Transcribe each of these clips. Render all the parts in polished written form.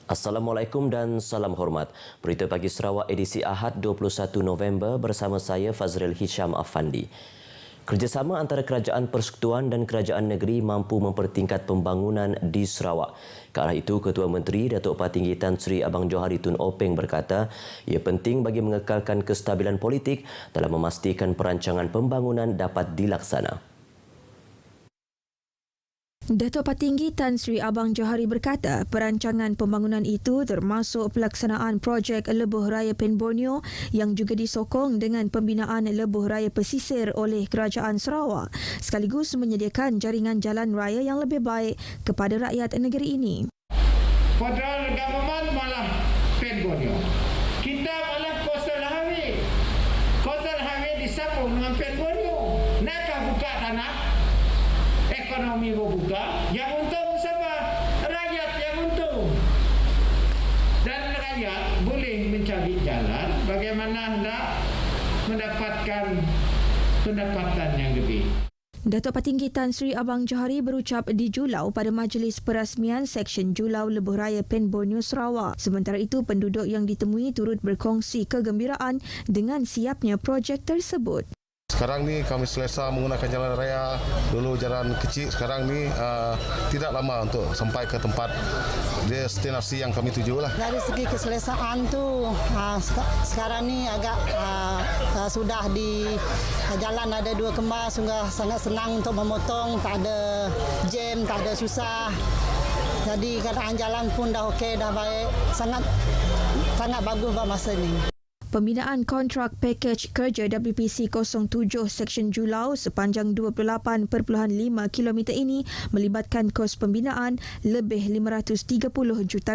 Assalamualaikum dan salam hormat. Berita Pagi Sarawak edisi Ahad 21 November bersama saya Fazril Hisham Afandi. Kerjasama antara Kerajaan Persekutuan dan Kerajaan Negeri mampu mempertingkat pembangunan di Sarawak. Ke arah itu, Ketua Menteri Datuk Patinggi Tan Sri Abang Johari Tun Openg berkata, ia penting bagi mengekalkan kestabilan politik dalam memastikan perancangan pembangunan dapat dilaksana. Datuk Patinggi Tan Sri Abang Johari berkata, perancangan pembangunan itu termasuk pelaksanaan projek Lebuh Raya Pen Borneo yang juga disokong dengan pembinaan Lebuh Raya Pesisir oleh Kerajaan Sarawak, sekaligus menyediakan jaringan jalan raya yang lebih baik kepada rakyat negeri ini. Federal government malah Pen Borneo. Kita malah Coastal Highway. Coastal Highway disambung dengan Pen Borneo. Nakah buka tanah? Ekonomi berbuka, yang untung siapa? Rakyat yang untung. Dan rakyat boleh mencari jalan bagaimana hendak mendapatkan pendapatan yang lebih. Datuk Patinggi Tan Sri Abang Johari berucap di Julau pada majlis perasmian Seksyen Julau Lebuh Raya Pen Borneo Sarawak. Sementara itu, penduduk yang ditemui turut berkongsi kegembiraan dengan siapnya projek tersebut. Sekarang ni kami selesa menggunakan jalan raya. Dulu jalan kecil, sekarang ni tidak lama untuk sampai ke tempat destinasi yang kami tuju lah. Dari segi keselesaan tu sekarang ni agak sudah di jalan ada dua kemas, sungguh sangat senang untuk memotong, tak ada jam, tak ada susah. Jadi keadaan jalan pun dah okey, dah baik, sangat bagus buat masa ni. Pembinaan kontrak pakej kerja WPC 07 Seksyen Julau sepanjang 28.5 km ini melibatkan kos pembinaan lebih RM530 juta.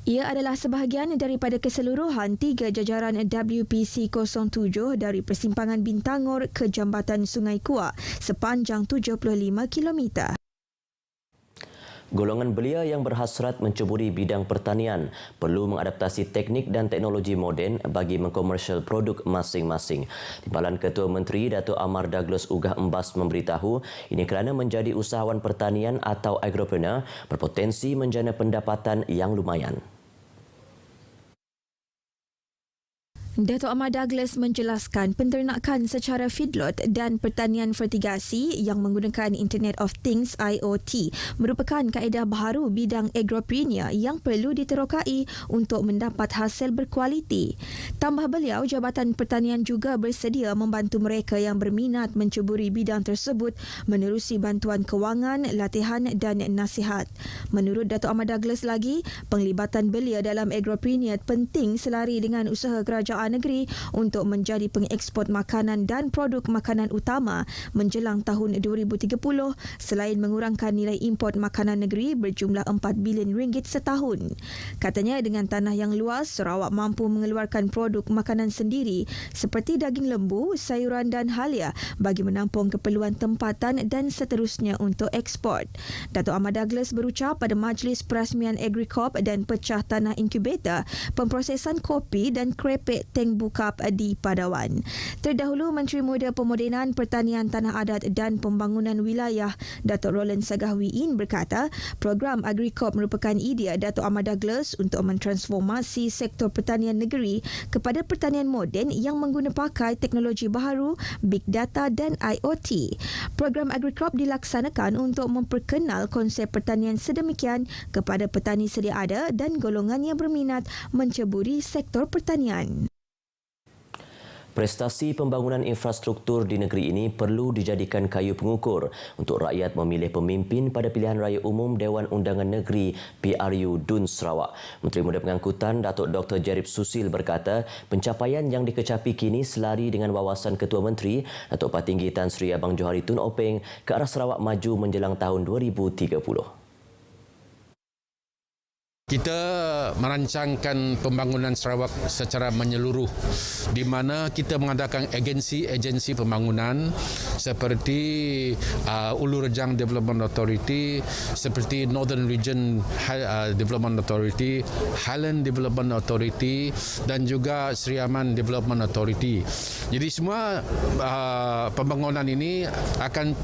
Ia adalah sebahagian daripada keseluruhan 3 jajaran WPC 07 dari Persimpangan Bintangor ke Jambatan Sungai Kuak sepanjang 75 km. Golongan belia yang berhasrat menceburi bidang pertanian perlu mengadaptasi teknik dan teknologi moden bagi mengkomersial produk masing-masing. Timbalan Ketua Menteri Datuk Amar Douglas Ugah Embas memberitahu ini kerana menjadi usahawan pertanian atau agropreneur berpotensi menjana pendapatan yang lumayan. Datuk Amar Douglas menjelaskan penternakan secara feedlot dan pertanian fertigasi yang menggunakan Internet of Things IoT merupakan kaedah baharu bidang agropreneur yang perlu diterokai untuk mendapat hasil berkualiti. Tambah beliau, Jabatan Pertanian juga bersedia membantu mereka yang berminat menceburi bidang tersebut menerusi bantuan kewangan, latihan dan nasihat. Menurut Datuk Amar Douglas lagi, penglibatan belia dalam agropreneur penting selari dengan usaha kerajaan negeri untuk menjadi pengeksport makanan dan produk makanan utama menjelang tahun 2030 selain mengurangkan nilai import makanan negeri berjumlah RM4 bilion setahun. Katanya dengan tanah yang luas, Sarawak mampu mengeluarkan produk makanan sendiri seperti daging lembu, sayuran dan halia bagi menampung keperluan tempatan dan seterusnya untuk ekspor. Datuk Amar Douglas berucap pada majlis perasmian Agricorp dan pecah tanah inkubator pemprosesan kopi dan krepek Teng Bukap di Padawan. Terdahulu, Menteri Muda Pemodenan Pertanian Tanah Adat dan Pembangunan Wilayah Datuk Roland Sagahwiin berkata, program Agricorp merupakan idea Datuk Amar Douglas untuk mentransformasi sektor pertanian negeri kepada pertanian moden yang mengguna pakai teknologi baharu, big data dan IoT. Program Agricorp dilaksanakan untuk memperkenal konsep pertanian sedemikian kepada petani sedia ada dan golongan yang berminat menceburi sektor pertanian. Prestasi pembangunan infrastruktur di negeri ini perlu dijadikan kayu pengukur untuk rakyat memilih pemimpin pada pilihan raya umum Dewan Undangan Negeri PRU Dun Sarawak. Menteri Muda Pengangkutan Datuk Dr. Jerib Susil berkata, pencapaian yang dikecapi kini selari dengan wawasan Ketua Menteri Datuk Patinggi Tan Sri Abang Johari Tun Openg ke arah Sarawak maju menjelang tahun 2030. Kita merancangkan pembangunan Sarawak secara menyeluruh di mana kita mengadakan agensi-agensi pembangunan seperti Ulu Rejang Development Authority, seperti Northern Region Development Authority, Highland Development Authority dan juga Sri Aman Development Authority. Jadi semua pembangunan ini akan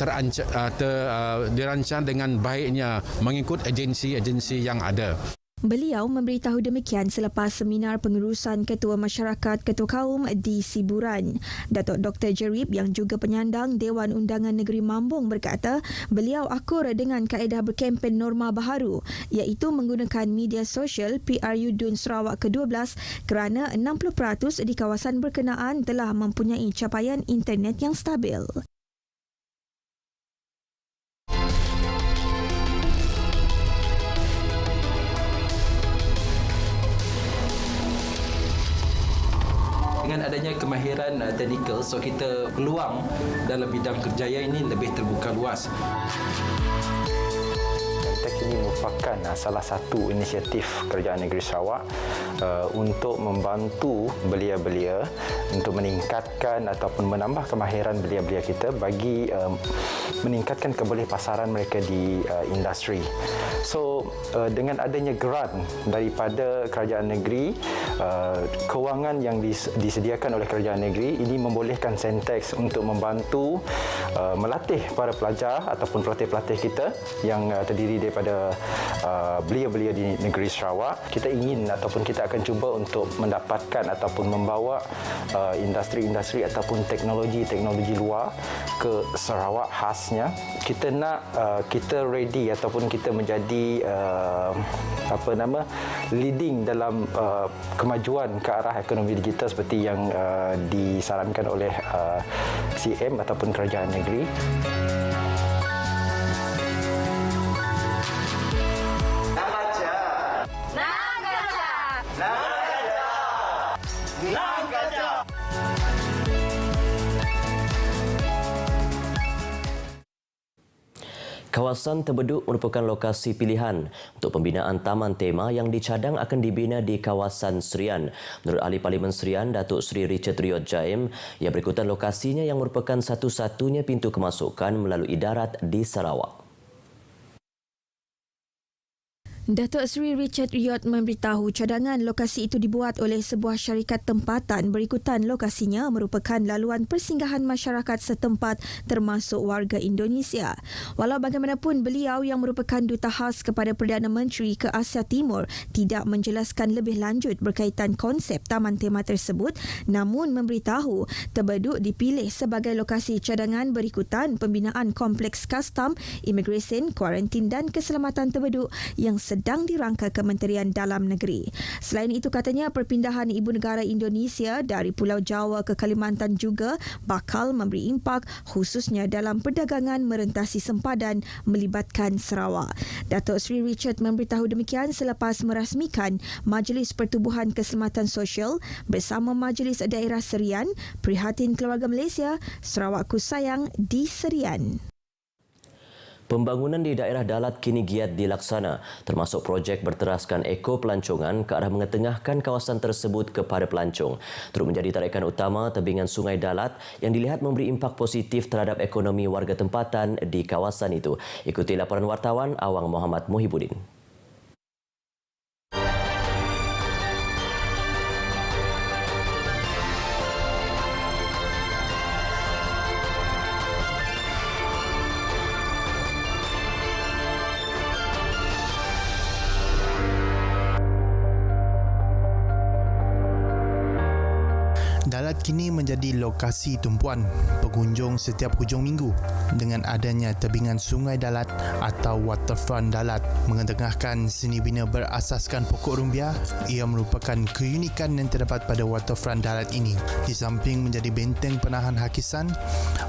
dirancang dengan baiknya mengikut agensi-agensi yang ada. Beliau memberitahu demikian selepas seminar pengurusan Ketua Masyarakat Ketua Kaum di Siburan. Datuk Dr. Jerib yang juga penyandang Dewan Undangan Negeri Mambung berkata beliau akur dengan kaedah berkempen norma baharu iaitu menggunakan media sosial PRU Dun Sarawak ke-12 kerana 60% di kawasan berkenaan telah mempunyai capaian internet yang stabil. Dengan adanya kemahiran teknikal, so kita peluang dalam bidang kerjaya ini lebih terbuka luas. Tech ini merupakan salah satu inisiatif Kerajaan Negeri Sarawak untuk membantu belia-belia untuk meningkatkan ataupun menambah kemahiran belia-belia kita bagi meningkatkan kebolehpasaran mereka di industri. So dengan adanya grant daripada Kerajaan Negeri, kewangan yang disediakan oleh Kerajaan Negeri ini membolehkan Sentex untuk membantu melatih para pelajar ataupun pelatih-pelatih kita yang terdiri daripada belia-belia di negeri Sarawak. Kita ingin ataupun kita akan cuba untuk mendapatkan ataupun membawa industri-industri ataupun teknologi-teknologi luar ke Sarawak khasnya. Kita nak kita ready ataupun kita menjadi leading dalam kemajuan ke arah ekonomi digital seperti yang disarankan oleh CM ataupun Kerajaan Negeri. Kawasan Tebeduk merupakan lokasi pilihan untuk pembinaan taman tema yang dicadang akan dibina di kawasan Serian. Menurut Ahli Parlimen Serian, Datuk Seri Richard Riyot Jaim, ia berikutan lokasinya yang merupakan satu-satunya pintu kemasukan melalui darat di Sarawak. Datuk Seri Richard Riyot memberitahu cadangan lokasi itu dibuat oleh sebuah syarikat tempatan berikutan lokasinya merupakan laluan persinggahan masyarakat setempat termasuk warga Indonesia. Walau bagaimanapun, beliau yang merupakan duta khas kepada Perdana Menteri ke Asia Timur tidak menjelaskan lebih lanjut berkaitan konsep taman tema tersebut, namun memberitahu Tebeduk dipilih sebagai lokasi cadangan berikutan pembinaan kompleks kastam, imigresen, kuarantin dan keselamatan Tebeduk yang sedang dirangka Kementerian Dalam Negeri. Selain itu, katanya perpindahan ibu negara Indonesia dari Pulau Jawa ke Kalimantan juga bakal memberi impak khususnya dalam perdagangan merentasi sempadan melibatkan Sarawak. Datuk Seri Richard memberitahu demikian selepas merasmikan Majlis Pertubuhan Keselamatan Sosial bersama Majlis Daerah Serian Prihatin Keluarga Malaysia Sarawakku Sayang di Serian. Pembangunan di daerah Dalat kini giat dilaksana, termasuk projek berteraskan eko pelancongan ke arah mengetengahkan kawasan tersebut kepada pelancong. Turut menjadi tarikan utama tebingan Sungai Dalat yang dilihat memberi impak positif terhadap ekonomi warga tempatan di kawasan itu. Ikuti laporan wartawan Awang Muhammad Muhibudin. Dalat kini menjadi lokasi tumpuan pengunjung setiap hujung minggu dengan adanya tebingan Sungai Dalat atau Waterfront Dalat. Mengetengahkan seni bina berasaskan pokok rumbia, ia merupakan keunikan yang terdapat pada Waterfront Dalat ini. Di samping menjadi benteng penahan hakisan,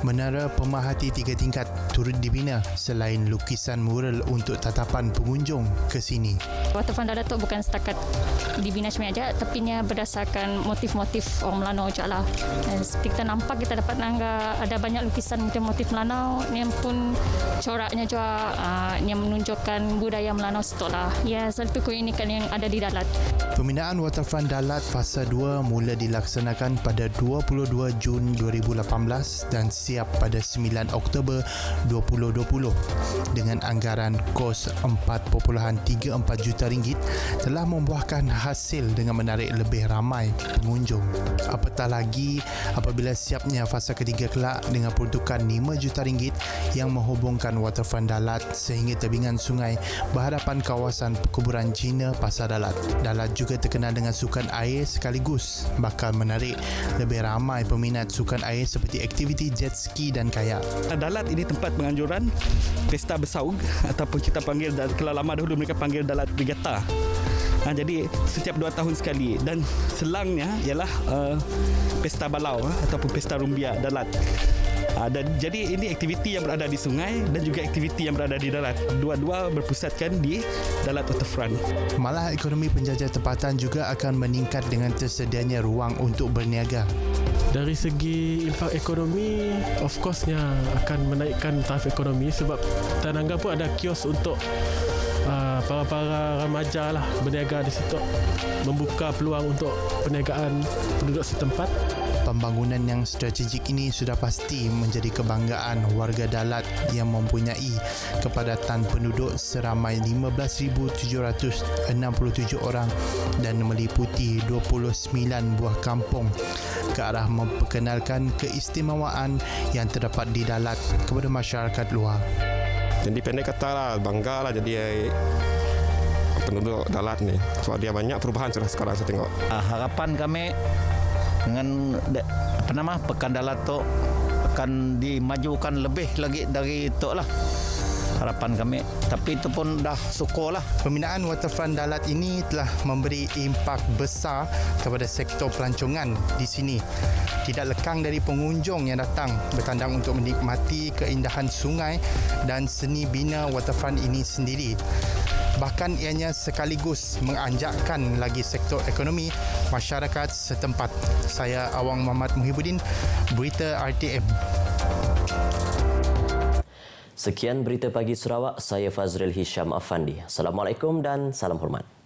menara pemerhati 3 tingkat turut dibina selain lukisan mural untuk tatapan pengunjung ke sini. Waterfront Dalat tu bukan setakat dibina sebenarnya, tapi ia berdasarkan motif-motif orang Melanau je lah. Seperti kita nampak, kita dapat ada banyak lukisan motif Melanau yang pun coraknya juga yang menunjukkan budaya Melanau setok lah. Ya, satu keunikan yang ada di Dalat. Pembinaan Waterfront Dalat fasa 2 mula dilaksanakan pada 22 Jun 2018 dan siap pada 9 Oktober 2020 dengan anggaran kos RM4.34 juta telah membuahkan hasil dengan menarik lebih ramai pengunjung. apatah lagi apabila siapnya fasa ketiga kelak dengan peruntukan RM5 juta yang menghubungkan waterfront Dalat sehingga tebingan sungai berhadapan kawasan perkuburan Cina Pasar Dalat. Dalat juga terkenal dengan sukan air sekaligus bakal menarik lebih ramai peminat sukan air seperti aktiviti jet ski dan kayak. Dalat ini tempat penganjuran pesta bersaug ataupun kita panggil, kalau lama dahulu mereka panggil Dalat Regatta. Jadi setiap 2 tahun sekali, dan selangnya ialah pesta balau ataupun pesta rumbia Dalat. Jadi ini aktiviti yang berada di sungai dan juga aktiviti yang berada di darat. Dua-dua berpusatkan di Dalat Waterfront. Malah ekonomi penjajah tempatan juga akan meningkat dengan tersedianya ruang untuk berniaga. Dari segi impak ekonomi, of course-nya akan menaikkan taraf ekonomi sebab Tanangga pun ada kios untuk para remaja lah berniaga di situ, membuka peluang untuk perniagaan penduduk setempat. Pembangunan yang strategik ini sudah pasti menjadi kebanggaan warga Dalat yang mempunyai kepadatan penduduk seramai 15,767 orang dan meliputi 29 buah kampung ke arah memperkenalkan keistimewaan yang terdapat di Dalat kepada masyarakat luar. Jadi pendek kata lah, bangga lah jadi penduduk Dalat ni. Sebab dia banyak perubahan sudah sekarang saya tengok. Harapan kami dengan Pekan Dalat tu akan dimajukan lebih lagi dari itu lah. Harapan kami, tapi itu pun dah syukur lah. Pembinaan waterfront Dalat ini telah memberi impak besar kepada sektor pelancongan di sini. Tidak lekang dari pengunjung yang datang bertandang untuk menikmati keindahan sungai dan seni bina waterfront ini sendiri. Bahkan ianya sekaligus menganjakkan lagi sektor ekonomi masyarakat setempat. Saya Awang Muhammad Muhibbuddin, Berita RTM. Sekian Berita Pagi Sarawak, saya Fazril Hisham Afandi. Assalamualaikum dan salam hormat.